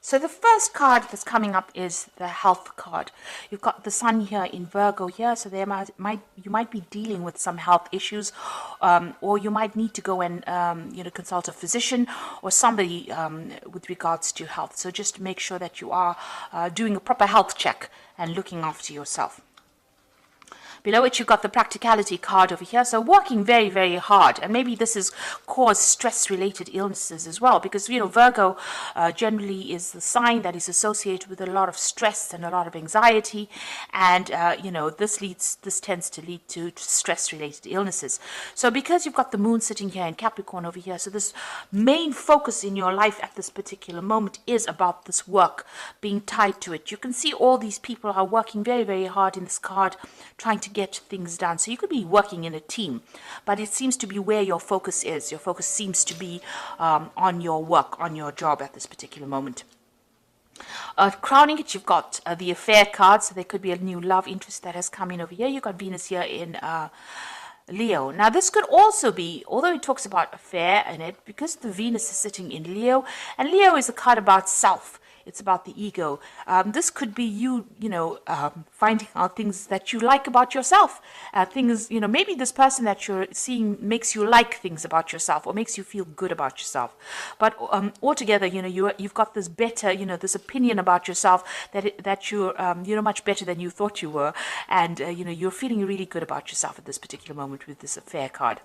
So the first card that's coming up is the health card. You've got the sun here in Virgo here, so there you might be dealing with some health issues, or you might need to go and consult a physician or somebody with regards to health. So just make sure that you are doing a proper health check and looking after yourself. Below it, you've got the practicality card over here. So working very, very hard. And maybe this has caused stress-related illnesses as well. Because, Virgo generally is the sign that is associated with a lot of stress and a lot of anxiety. And, this tends to lead to stress-related illnesses. So because you've got the moon sitting here in Capricorn over here, so this main focus in your life at this particular moment is about this work being tied to it. You can see all these people are working very, very hard in this card, trying to get things done. So you could be working in a team, but it seems to be where your focus is. Your focus seems to be on your work, on your job at this particular moment. Crowning it, you've got the affair card, so there could be a new love interest that has come in over here. You've got Venus here in Leo. Now this could also be, although it talks about affair in it, because the Venus is sitting in Leo, and Leo is a card about self. It's about the ego. This could be you, finding out things that you like about yourself. Maybe this person that you're seeing makes you like things about yourself or makes you feel good about yourself. But altogether, you've got this better, this opinion about yourself that you're much better than you thought you were. And, you're feeling really good about yourself at this particular moment with this affair card.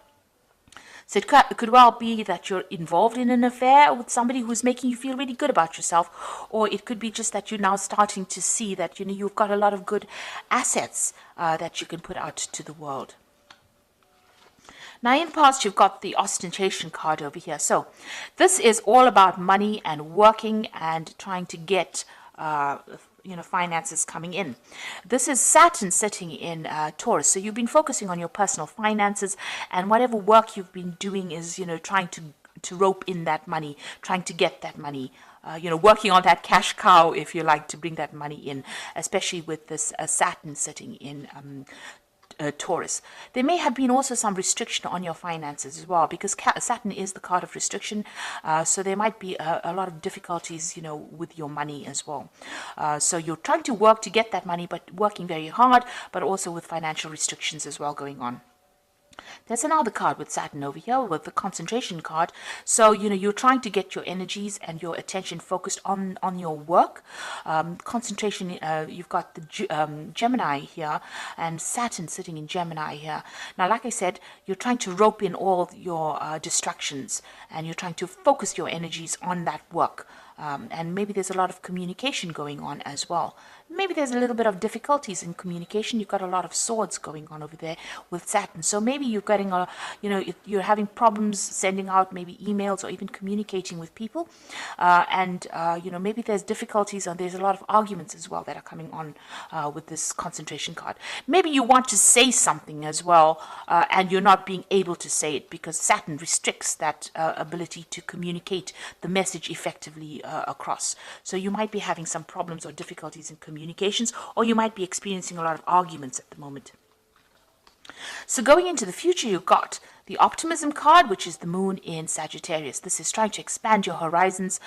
So it could well be that you're involved in an affair with somebody who's making you feel really good about yourself, or it could be just that you're now starting to see that you've got a lot of good assets that you can put out to the world. Now in the past, you've got the ostentation card over here. So this is all about money and working and trying to get finances coming in. This is Saturn sitting in Taurus. So you've been focusing on your personal finances, and whatever work you've been doing is, trying to rope in that money, trying to get that money, working on that cash cow, if you like, to bring that money in, especially with this Saturn sitting in Taurus. There may have been also some restriction on your finances as well, because Saturn is the card of restriction, so there might be a lot of difficulties, with your money as well. So you're trying to work to get that money, but working very hard, but also with financial restrictions as well going on. There's another card with Saturn over here with the concentration card. So, you're trying to get your energies and your attention focused on your work. Concentration, you've got the Gemini here and Saturn sitting in Gemini here. Now, like I said, you're trying to rope in all your distractions, and you're trying to focus your energies on that work. And maybe there's a lot of communication going on as well. Maybe there's a little bit of difficulties in communication. You've got a lot of swords going on over there with Saturn. So maybe you're getting you're having problems sending out maybe emails or even communicating with people. Maybe there's difficulties and there's a lot of arguments as well that are coming on with this concentration card. Maybe you want to say something as well, and you're not being able to say it because Saturn restricts that ability to communicate the message effectively across. So you might be having some problems or difficulties in communications, or you might be experiencing a lot of arguments at the moment. So going into the future, you've got the optimism card, which is the moon in Sagittarius. This is trying to expand your horizons,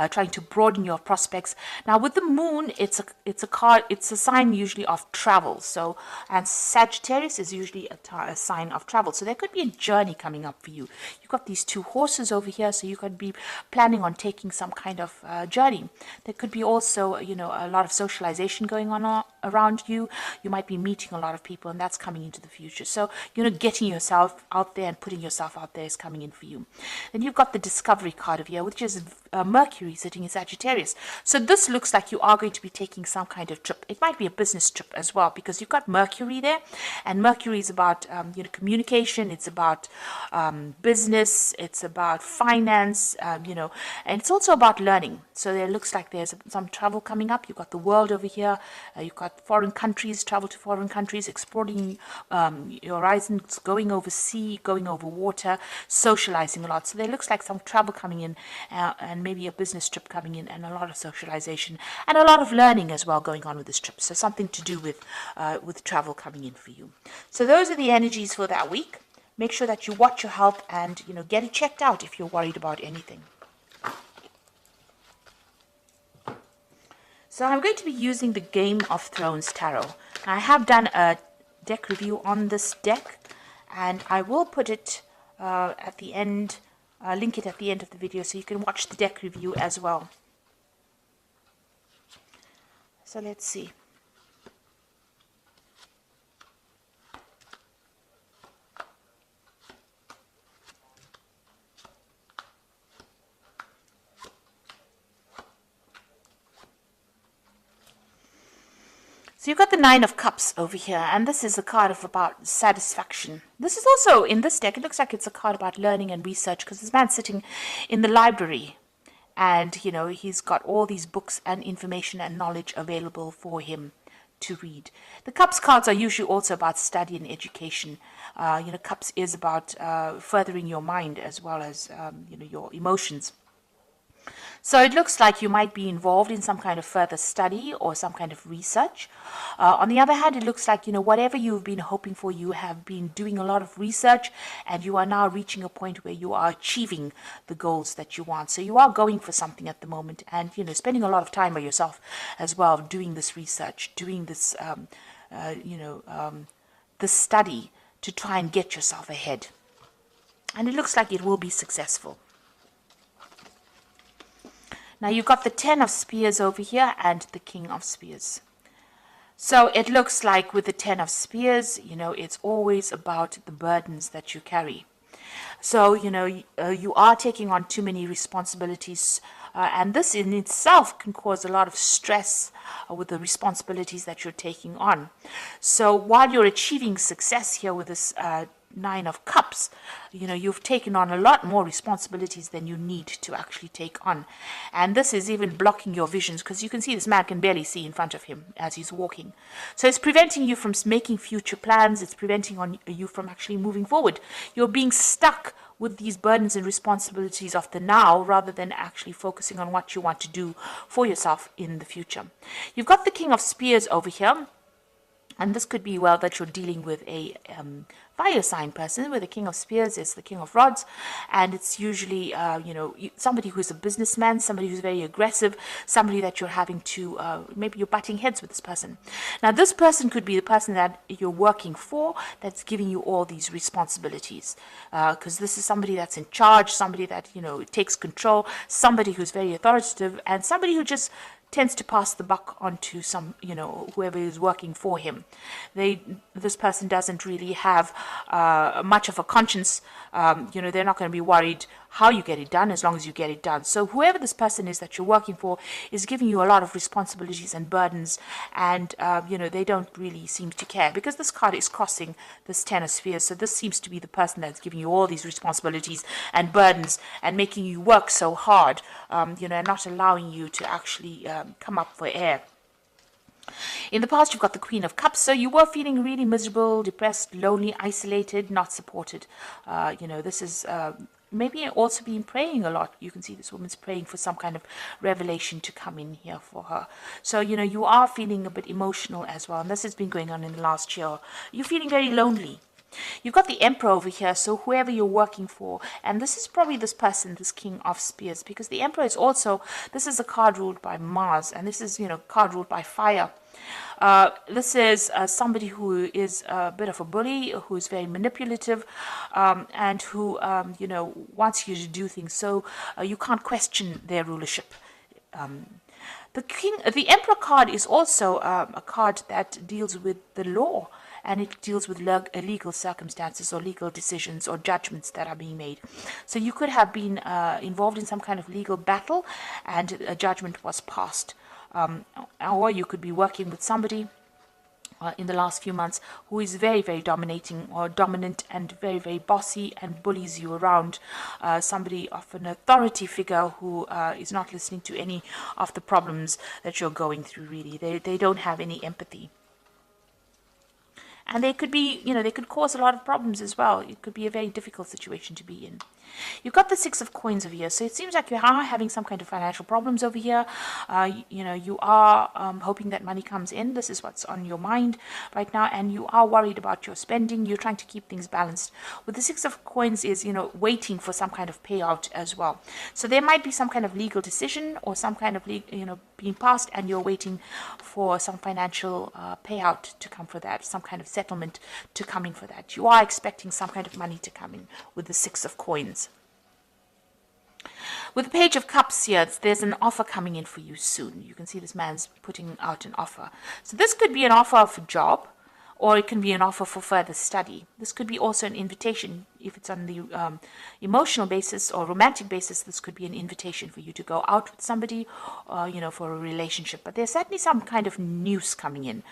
trying to broaden your prospects. Now with the moon, it's a card, it's a sign usually of travel. So, and Sagittarius is usually a sign of travel. So there could be a journey coming up for you. You've got these two horses over here, so you could be planning on taking some kind of journey. There could be also, a lot of socialization going on around you. You might be meeting a lot of people, and that's coming into the future. So, getting yourself out there and putting yourself out there is coming in for you. Then you've got the discovery card of here, which is Mercury sitting in Sagittarius. So this looks like you are going to be taking some kind of trip. It might be a business trip as well, because you've got Mercury there, and Mercury is about communication. It's about business. It's about finance. And it's also about learning. So there looks like there's some travel coming up. You've got the world over here. You've got foreign countries, travel to foreign countries, exploring your horizons, going over sea, going over water, socializing a lot. So there looks like some travel coming in, and maybe a business trip coming in, and a lot of socialization and a lot of learning as well going on with this trip. So something to do with travel coming in for you. So those are the energies for that week. Make sure that you watch your health and get it checked out if you're worried about anything. So I'm going to be using the Game of Thrones Tarot. I have done a deck review on this deck, and I will put it at the end, link it at the end of the video so you can watch the deck review as well. So let's see. So you've got the Nine of Cups over here, and this is a card of about satisfaction. This is also, in this deck, it looks like it's a card about learning and research, because this man's sitting in the library, and, you know, he's got all these books and information and knowledge available for him to read. The Cups cards are usually also about study and education. You know, Cups is about furthering your mind as well as, you know, your emotions. So it looks like you might be involved in some kind of further study or some kind of research. On the other hand, it looks like, you know, whatever you've been hoping for, you have been doing a lot of research, and you are now reaching a point where you are achieving the goals that you want. So you are going for something at the moment, and, you know, spending a lot of time by yourself as well, doing this research, doing this, this study to try and get yourself ahead. And it looks like it will be successful. Now you've got the Ten of Spears over here and the King of Spears. So it looks like with the Ten of Spears, you know, it's always about the burdens that you carry. So, you know, you are taking on too many responsibilities, and this in itself can cause a lot of stress with the responsibilities that you're taking on. So while you're achieving success here with this Nine of Cups, you know, you've taken on a lot more responsibilities than you need to actually take on. And this is even blocking your visions, because you can see this man can barely see in front of him as he's walking. So it's preventing you from making future plans. It's preventing you from actually moving forward. You're being stuck with these burdens and responsibilities of the now, rather than actually focusing on what you want to do for yourself in the future. You've got the King of Spears over here. And this could be, well, that you're dealing with a fire sign person, where the King of Spears is the King of Rods. And it's usually, you know, somebody who's a businessman, somebody who's very aggressive, somebody that you're having to, maybe you're butting heads with this person. Now, this person could be the person that you're working for, that's giving you all these responsibilities. Because this is somebody that's in charge, somebody that, you know, takes control, somebody who's very authoritative, and somebody who just tends to pass the buck on to some, you know, whoever is working for him. This person doesn't really have much of a conscience. You know, they're not going to be worried how you get it done, as long as you get it done. So whoever this person is that you're working for is giving you a lot of responsibilities and burdens, and you know, they don't really seem to care, because this card is crossing this Ten of Spears. So this seems to be the person that's giving you all these responsibilities and burdens and making you work so hard, you know, and not allowing you to actually come up for air. In the past, you've got the Queen of Cups, so you were feeling really miserable, depressed, lonely, isolated, not supported. You know, this is maybe also been praying a lot. You can see this woman's praying for some kind of revelation to come in here for her. So, you know, you are feeling a bit emotional as well, and this has been going on in the last year. You're feeling very lonely. You've got the Emperor over here, so whoever you're working for, and this is probably this person, this King of Spears, because the Emperor is also, this is a card ruled by Mars, and this is, you know, card ruled by fire. This is somebody who is a bit of a bully, who is very manipulative, and who, you know, wants you to do things, so you can't question their rulership. The Emperor card is also a card that deals with the law, and it deals with legal circumstances or legal decisions or judgments that are being made. So you could have been involved in some kind of legal battle, and a judgment was passed. Or you could be working with somebody in the last few months who is very, very dominating or dominant, and very, very bossy, and bullies you around. Somebody of an authority figure who is not listening to any of the problems that you're going through, really. They don't have any empathy. And they could be, they could cause a lot of problems as well. It could be a very difficult situation to be in. You've got the Six of Coins over here, so it seems like you are having some kind of financial problems over here. You are hoping that money comes in. This is what's on your mind right now, and you are worried about your spending. You're trying to keep things balanced. With the Six of Coins is, waiting for some kind of payout as well. So there might be some kind of legal decision or some kind of, being passed, and you're waiting for some financial payout to come for that, some kind of settlement to come in for that. You are expecting some kind of money to come in with the Six of Coins. With the Page of Cups here, there's an offer coming in for you soon. You can see this man's putting out an offer. So this could be an offer of a job, or it can be an offer for further study. This could be also an invitation. If it's on the emotional basis or romantic basis, this could be an invitation for you to go out with somebody, for a relationship. But there's certainly some kind of news coming in,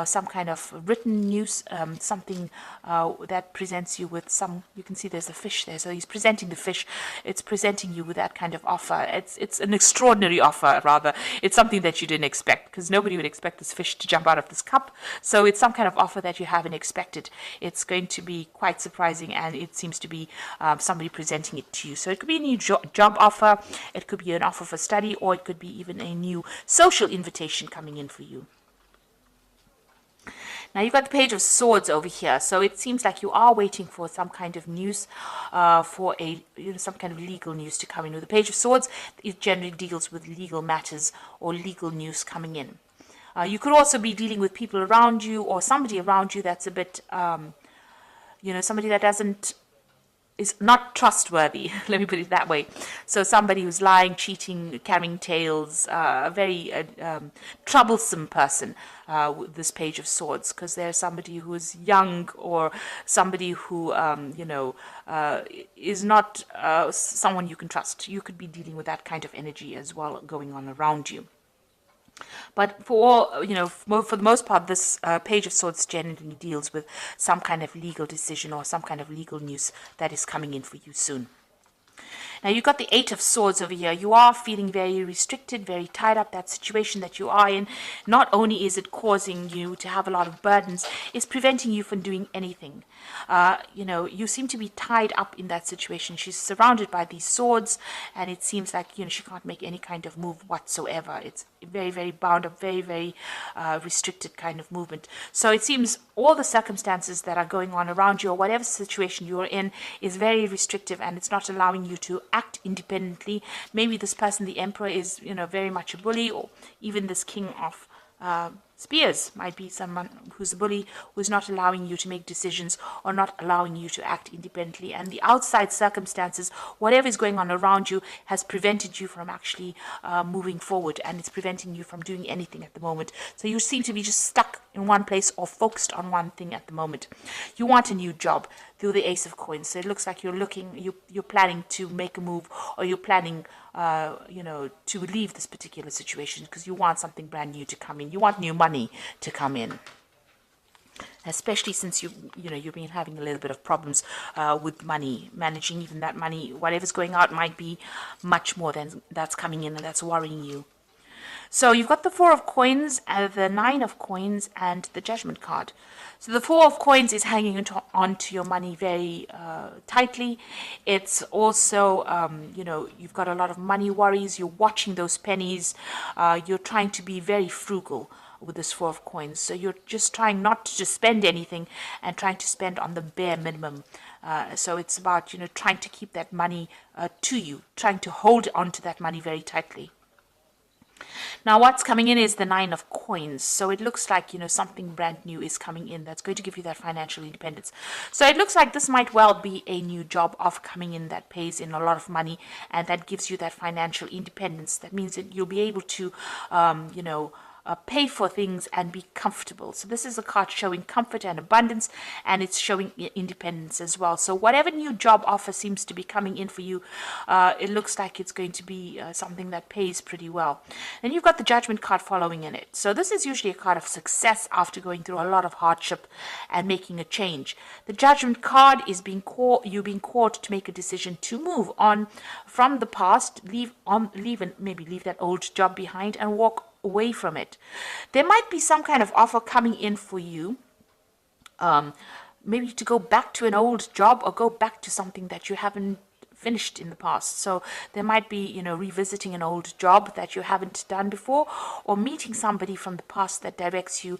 some kind of written news, something that presents you with some. You can see there's a fish there, so he's presenting the fish. It's presenting you with that kind of offer. It's an extraordinary offer, rather. It's something that you didn't expect, because nobody would expect this fish to jump out of this cup. So it's some kind of offer that you haven't expected. It's going to be quite surprising, and it seems to be somebody presenting it to you. So it could be a new job offer, it could be an offer for study, or it could be even a new social invitation coming in for you. Now you've got the Page of Swords over here, so it seems like you are waiting for some kind of news, for some kind of legal news to come in. With the Page of Swords, it generally deals with legal matters or legal news coming in. You could also be dealing with people around you, or somebody around you that's a bit, somebody that is not trustworthy. Let me put it that way. So somebody who's lying, cheating, carrying tales, a very troublesome person with this Page of Swords, because there's somebody who is young, or somebody who, is not someone you can trust. You could be dealing with that kind of energy as well going on around you. But for the most part, this Page of Swords generally deals with some kind of legal decision or some kind of legal news that is coming in for you soon. Now you've got the Eight of Swords over here. You are feeling very restricted, very tied up. That situation that you are in, not only is it causing you to have a lot of burdens, it's preventing you from doing anything. You seem to be tied up in that situation. She's surrounded by these swords, and it seems like she can't make any kind of move whatsoever. It's very, very bound up, very, very restricted kind of movement. So it seems all the circumstances that are going on around you, or whatever situation you're in, is very restrictive, and it's not allowing you to act independently. Maybe this person, the Emperor, is very much a bully, or even this King of Spears might be someone who's a bully, who's not allowing you to make decisions or not allowing you to act independently. And the outside circumstances, whatever is going on around you, has prevented you from actually moving forward, and it's preventing you from doing anything at the moment. So you seem to be just stuck in one place or focused on one thing at the moment. You want a new job through the Ace of Coins. So it looks like you're planning to make a move, or you're planning to leave this particular situation, because you want something brand new to come in. You want new money to come in, especially since you've been having a little bit of problems with money, managing even that money. Whatever's going out might be much more than that's coming in, and that's worrying you. So you've got the Four of Coins, the Nine of Coins, and the Judgment card. So the Four of Coins is hanging onto your money very tightly. It's also, you've got a lot of money worries. You're watching those pennies. You're trying to be very frugal with this Four of Coins. So you're just trying not to just spend anything, and trying to spend on the bare minimum. So it's about, trying to keep that money to you, trying to hold on to that money very tightly. Now what's coming in is the Nine of Coins. So it looks like, something brand new is coming in that's going to give you that financial independence. So it looks like this might well be a new job offer coming in that pays in a lot of money, and that gives you that financial independence. That means that you'll be able to, pay for things and be comfortable. So this is a card showing comfort and abundance, and it's showing independence as well. So whatever new job offer seems to be coming in for you, it looks like it's going to be something that pays pretty well. And you've got the Judgment card following in it. So this is usually a card of success after going through a lot of hardship and making a change. The Judgment card is being called to make a decision to move on from the past, leave that old job behind, and walk away from it. There might be some kind of offer coming in for you maybe to go back to an old job or go back to something that you haven't finished in the past. So there might be, revisiting an old job that you haven't done before, or meeting somebody from the past that directs you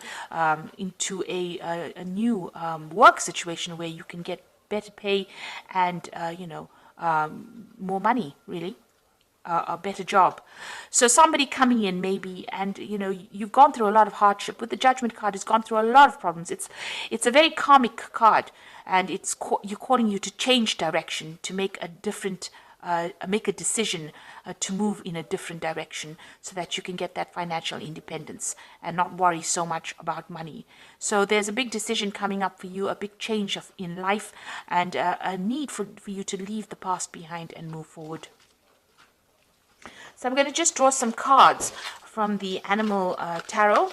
into a new work situation where you can get better pay and, more money, really. A better job. So somebody coming in maybe, and you've gone through a lot of hardship. With the Judgment card, it's gone through a lot of problems. It's a very karmic card, and you're calling you to change direction, to make a different, make a decision to move in a different direction, so that you can get that financial independence and not worry so much about money. So there's a big decision coming up for you, a big change in life, and a need for you to leave the past behind and move forward. So I'm going to just draw some cards from the Animal Tarot.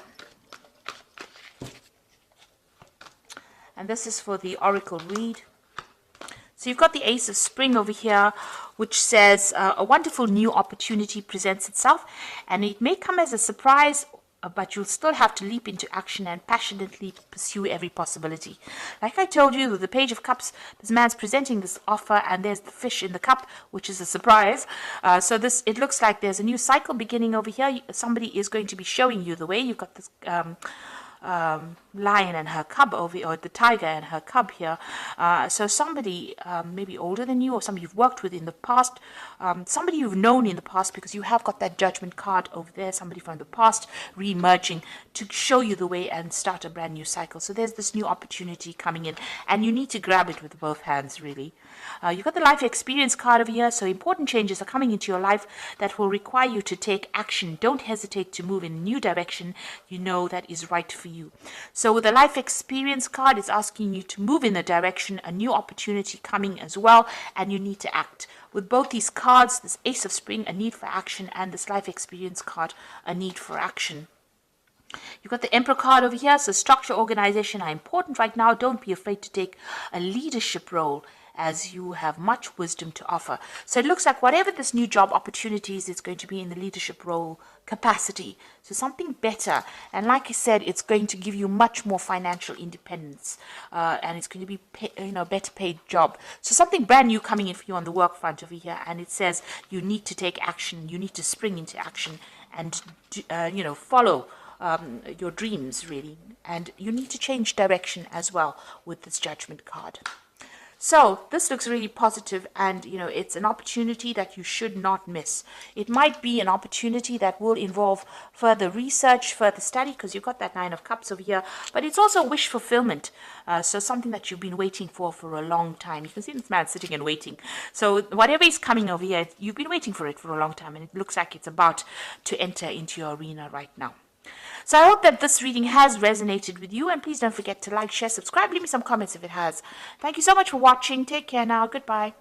And this is for the Oracle read. So you've got the Ace of Spring over here, which says a wonderful new opportunity presents itself, and it may come as a surprise, but you'll still have to leap into action and passionately pursue every possibility. Like I told you, with the Page of Cups, this man's presenting this offer, and there's the fish in the cup, which is a surprise. So it looks like there's a new cycle beginning over here. Somebody is going to be showing you the way. You've got this lion and her cub over, or the tiger and her cub here. So somebody maybe older than you, or somebody you've worked with in the past, somebody you've known in the past, because you have got that Judgment card over there, somebody from the past re-emerging to show you the way and start a brand new cycle. So there's this new opportunity coming in, and you need to grab it with both hands, really. You've got the Life Experience card over here, so important changes are coming into your life that will require you to take action. Don't hesitate to move in a new direction you know that is right for you. So with the Life Experience card, it's asking you to move in the direction, a new opportunity coming as well, and you need to act. With both these cards, this Ace of Spring, a need for action, and this Life Experience card, a need for action. You've got the Emperor card over here, so structure, organization are important right now. Don't be afraid to take a leadership role, as you have much wisdom to offer. So it looks like whatever this new job opportunities, it's going to be in the leadership role capacity. So something better. And like I said, it's going to give you much more financial independence. And it's going to be better paid job. So something brand new coming in for you on the work front over here. And it says you need to take action. You need to spring into action and, follow your dreams, really. And you need to change direction as well with this Judgment card. So this looks really positive, and it's an opportunity that you should not miss. It might be an opportunity that will involve further research, further study, because you've got that Nine of Cups over here, but it's also wish fulfillment. So something that you've been waiting for a long time. You can see this man sitting and waiting. So whatever is coming over here, you've been waiting for it for a long time, and it looks like it's about to enter into your arena right now. So I hope that this reading has resonated with you, and please don't forget to like, share, subscribe, leave me some comments if it has. Thank you so much for watching. Take care now. Goodbye.